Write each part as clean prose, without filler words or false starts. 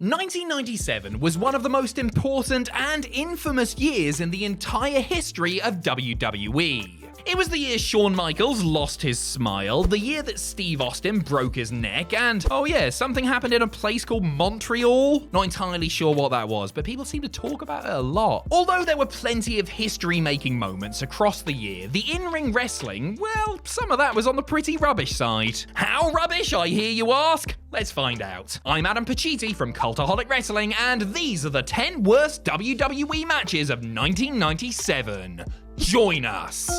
1997 was one of the most important and infamous years in the entire history of WWE. It was the year Shawn Michaels lost his smile, the year that Steve Austin broke his neck, and oh yeah, something happened in a place called Montreal? Not entirely sure what that was, but people seem to talk about it a lot. Although there were plenty of history-making moments across the year, the in-ring wrestling, well, some of that was on the pretty rubbish side. How rubbish, I hear you ask? Let's find out. I'm Adam Pacitti from Cultaholic Wrestling, and these are the 10 worst WWE matches of 1997. Join us!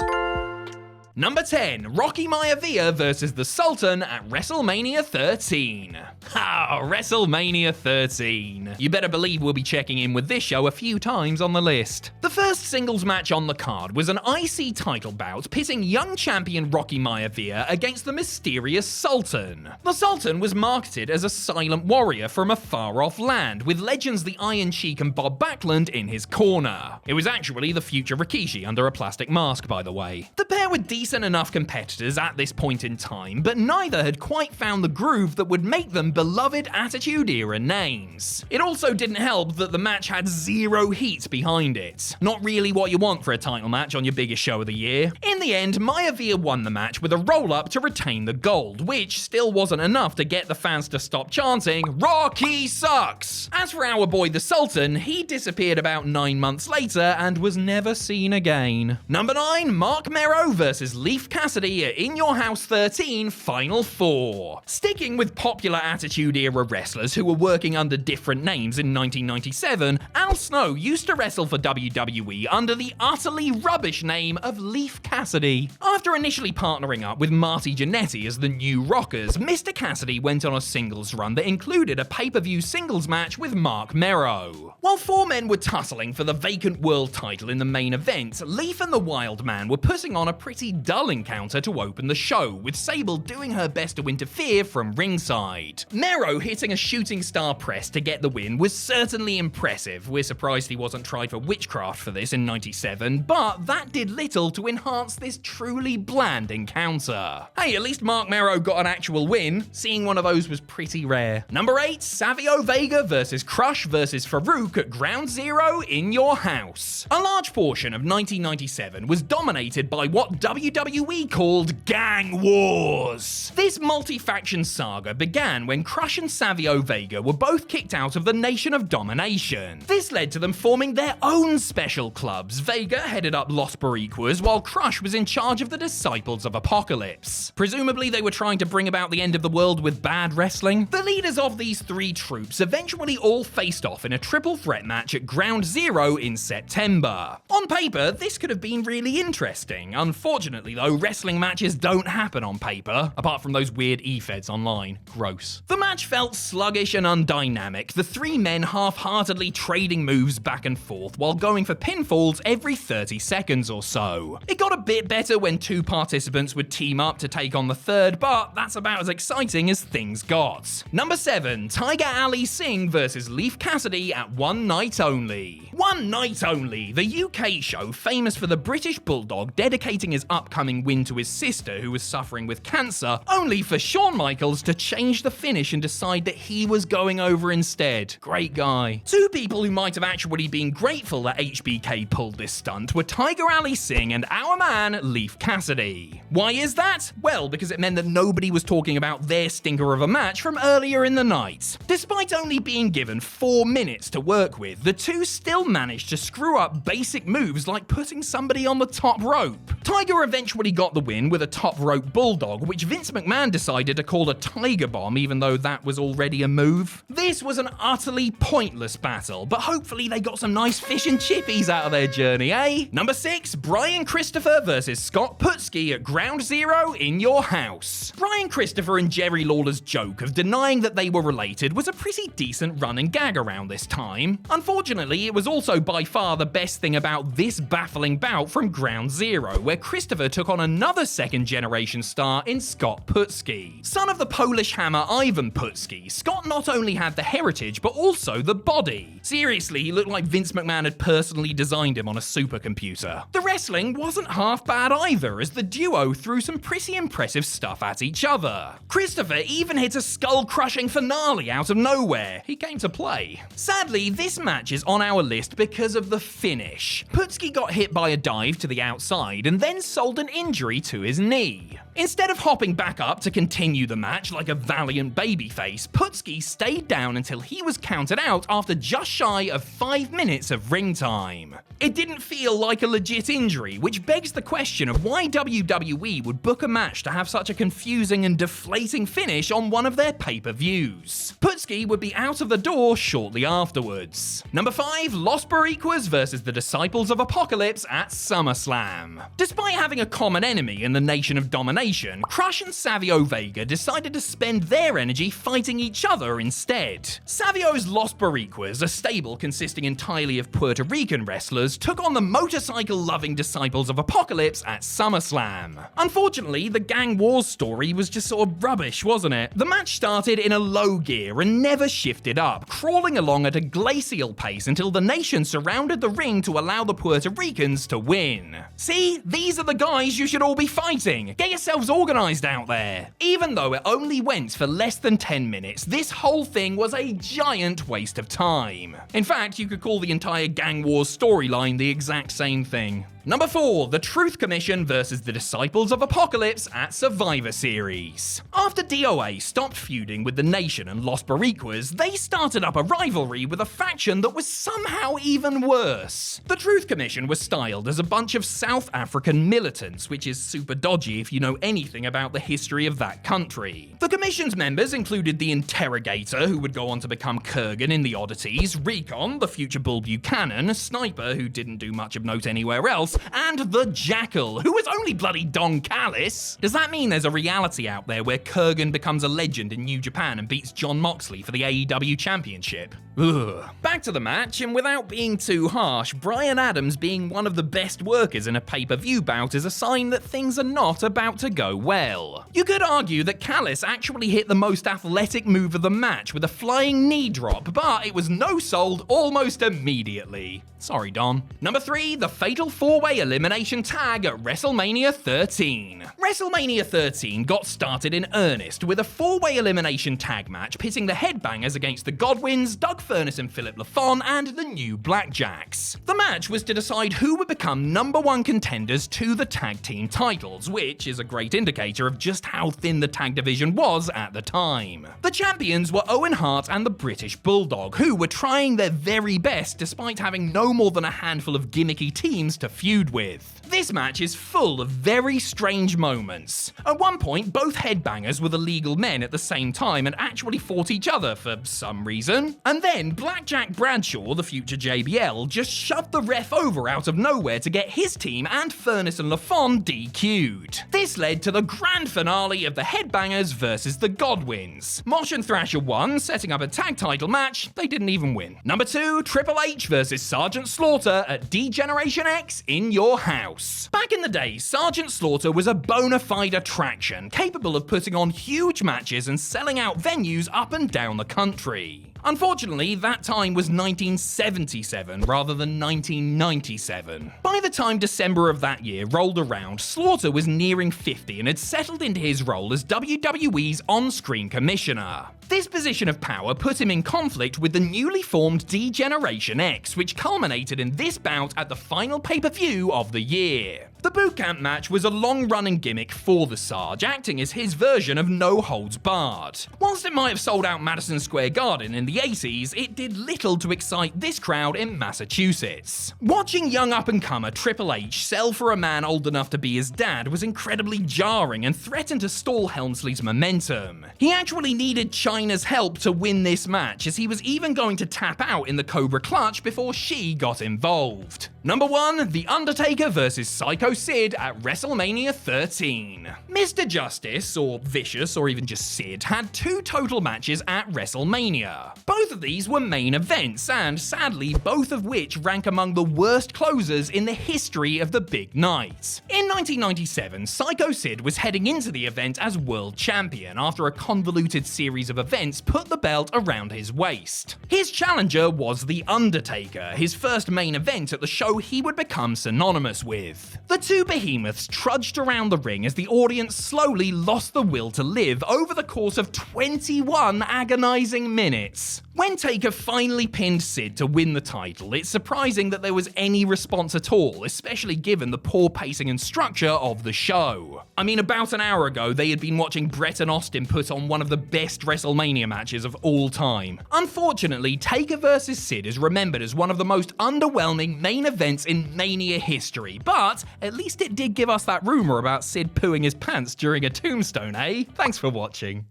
Number 10, Rocky Maivia versus the Sultan at WrestleMania 13. Ha! WrestleMania 13. You better believe we'll be checking in with this show a few times on the list. The first singles match on the card was an IC title bout pitting young champion Rocky Maivia against the mysterious Sultan. The Sultan was marketed as a silent warrior from a far-off land, with legends the Iron Sheik and Bob Backlund in his corner. It was actually the future Rikishi under a plastic mask, by the way. The pair were decent enough competitors at this point in time, but neither had quite found the groove that would make them beloved Attitude Era names. It also didn't help that the match had zero heat behind it. Not really what you want for a title match on your biggest show of the year. In the end, Maivia won the match with a roll-up to retain the gold, which still wasn't enough to get the fans to stop chanting, "Rocky sucks!" As for our boy the Sultan, he disappeared about 9 months later and was never seen again. Number 9, Mark MERO versus LEIF CASSIDY at In Your House 13 Final 4. Sticking with popular Attitude Era wrestlers who were working under different names in 1997, Al Snow used to wrestle for WWE under the utterly rubbish name of LEIF CASSIDY. After initially partnering up with Marty Jannetty as the New Rockers, Mr. Cassidy went on a singles run that included a pay-per-view singles match with Mark MERO. While 4 men were tussling for the vacant world title in the main event, LEIF and the Wild Man were putting on a pretty dull encounter to open the show, with Sable doing her best to interfere from ringside. MERO hitting a shooting star press to get the win was certainly impressive. We're surprised he wasn't tried for witchcraft for this in 97, but that did little to enhance this truly bland encounter. Hey, at least Mark MERO got an actual win. Seeing one of those was pretty rare. Number 8, SAVIO VEGA versus Crush versus FAAROOQ at Ground Zero in Your House. A large portion of 1997 was dominated by what WWE called Gang Wars. This multi-faction saga began when Crush and Savio Vega were both kicked out of the Nation of Domination. This led to them forming their own special clubs. Vega headed up Los Boricuas, while Crush was in charge of the Disciples of Apocalypse. Presumably they were trying to bring about the end of the world with bad wrestling. The leaders of these 3 troops eventually all faced off in a triple threat match at Ground Zero in September. On paper, this could have been really interesting. Unfortunately though, wrestling matches don't happen on paper, apart from those weird e-feds online. Gross. The match felt sluggish and undynamic, the 3 men half-heartedly trading moves back and forth while going for pinfalls every 30 seconds or so. It got a bit better when 2 participants would team up to take on the 3rd, but that's about as exciting as things got. Number 7, Tiger Ali Singh versus LEIF CASSIDY at One Night Only. One Night Only, the UK show famous for the British Bulldog dedicating his upcoming win to his sister who was suffering with cancer, only for Shawn Michaels to change the finish and decide that he was going over instead. Great guy. 2 people who might have actually been grateful that HBK pulled this stunt were Tiger Ali Singh and our man, LEIF CASSIDY. Why is that? Well, because it meant that nobody was talking about their stinker of a match from earlier in the night. Despite only being given 4 minutes to work with, the 2 still managed to screw up basic moves like putting somebody on the top rope. Tiger eventually got the win with a top rope bulldog, which Vince McMahon decided to call a Tiger Bomb even though that was already a move. This was an utterly pointless battle, but hopefully they got some nice fish and chippies out of their journey, eh? Number 6, Brian Christopher versus Scott PUTSKI at Ground Zero in Your House. Brian Christopher and Jerry Lawler's joke of denying that they were related was a pretty decent running gag around this time. Unfortunately, it was also by far the best thing about about this baffling bout from Ground Zero, where Christopher took on another second-generation star in Scott PUTSKI. Son of the Polish hammer Ivan PUTSKI, Scott not only had the heritage, but also the body. Seriously, he looked like Vince McMahon had personally designed him on a supercomputer. The wrestling wasn't half bad either, as the duo threw some pretty impressive stuff at each other. Christopher even hit a skull-crushing finale out of nowhere. He came to play. Sadly, this match is on our list because of the finish. PUTSKI got hit by a dive to the outside and then sold an injury to his knee. Instead of hopping back up to continue the match like a valiant babyface, PUTSKI stayed down until he was counted out after just shy of 5 minutes of ring time. It didn't feel like a legit injury, which begs the question of why WWE would book a match to have such a confusing and deflating finish on one of their pay-per-views. PUTSKI would be out of the door shortly afterwards. Number 5, Los Boricuas versus the Disciples of Apocalypse at SummerSlam. Despite having a common enemy in the Nation of Domination, Crush and SAVIO VEGA decided to spend their energy fighting each other instead. SAVIO's Los Boricuas, a stable consisting entirely of Puerto Rican wrestlers, took on the motorcycle-loving Disciples of Apocalypse at SummerSlam. Unfortunately, the gang wars story was just sort of rubbish, wasn't it? The match started in a low gear and never shifted up, crawling along at a glacial pace until the Nation surrounded the ring to allow the Puerto Ricans to win. See, these are the guys you should all be fighting. Get yourselves organized out there. Even though it only went for less than 10 minutes, this whole thing was a giant waste of time. In fact, you could call the entire gang wars storyline the exact same thing. Number 4, the Truth Commission versus the Disciples of Apocalypse at Survivor Series. After DOA stopped feuding with the Nation and Los Boricuas, they started up a rivalry with a faction that was somehow even worse. The Truth Commission was styled as a bunch of South African militants, which is super dodgy if you know anything about the history of that country. The Commission's members included the Interrogator, who would go on to become Kurgan in the Oddities, Recon, the future Bull Buchanan, Sniper, who didn't do much of note anywhere else, and the Jackal, who was only bloody Don Callis. Does that mean there's a reality out there where Kurgan becomes a legend in New Japan and beats Jon Moxley for the AEW Championship? Ugh. Back to the match, and without being too harsh, Bryan Adams being one of the best workers in a pay-per-view bout is a sign that things are not about to go well. You could argue that Callis actually hit the most athletic move of the match with a flying knee drop, but it was no-sold almost immediately. Sorry, Don. Number 3, the Fatal 4-Way Elimination Tag at WrestleMania 13. WrestleMania 13 got started in earnest with a 4-way elimination tag match pitting the Headbangers against the Godwins, Doug Furnas and Philip LaFon, and the New Blackjacks. The match was to decide who would become #1 contenders to the tag team titles, which is a great indicator of just how thin the tag division was at the time. The champions were Owen Hart and the British Bulldog, who were trying their very best despite having no more than a handful of gimmicky teams to feud with. This match is full of very strange moments. At one point, both Headbangers were the legal men at the same time and actually fought each other for some reason. And then Blackjack Bradshaw, the future JBL, just shoved the ref over out of nowhere to get his team and Furnas and LaFon DQ'd. This led to the grand finale of the Headbangers versus the Godwins. Mosh and Thrasher won, setting up a tag title match. They didn't even win. Number 2, Triple H versus Sergeant Slaughter at D-Generation X in your house. Back in the day, Sergeant Slaughter was a bona fide attraction, capable of putting on huge matches and selling out venues up and down the country. Unfortunately, that time was 1977 rather than 1997. By the time December of that year rolled around, Slaughter was nearing 50 and had settled into his role as WWE's on-screen commissioner. This position of power put him in conflict with the newly formed D-Generation X, which culminated in this bout at the final pay-per-view of the year. The boot camp match was a long-running gimmick for the Sarge, acting as his version of No Holds Barred. Whilst it might have sold out Madison Square Garden in the 80s, it did little to excite this crowd in Massachusetts. Watching young up-and-comer Triple H sell for a man old enough to be his dad was incredibly jarring and threatened to stall Helmsley's momentum. He actually needed Chyna's help to win this match, as he was even going to tap out in the Cobra Clutch before she got involved. Number 1, The Undertaker vs. Psycho Sid at WrestleMania 13. Mr. Justice, or Vicious, or even just Sid, had 2 total matches at WrestleMania. Both of these were main events, and sadly, both of which rank among the worst closers in the history of the big night. In 1997, Psycho Sid was heading into the event as world champion after a convoluted series of events put the belt around his waist. His challenger was The Undertaker, his first main event at the show he would become synonymous with. The two behemoths trudged around the ring as the audience slowly lost the will to live over the course of 21 agonizing minutes. When Taker finally pinned Sid to win the title, it's surprising that there was any response at all, especially given the poor pacing and structure of the show. I mean, about an hour ago, they had been watching Brett and Austin put on one of the best WrestleMania matches of all time. Unfortunately, Taker vs. Sid is remembered as one of the most underwhelming main events in Mania history, but at least it did give us that rumor about Sid pooing his pants during a tombstone, eh? Thanks for watching.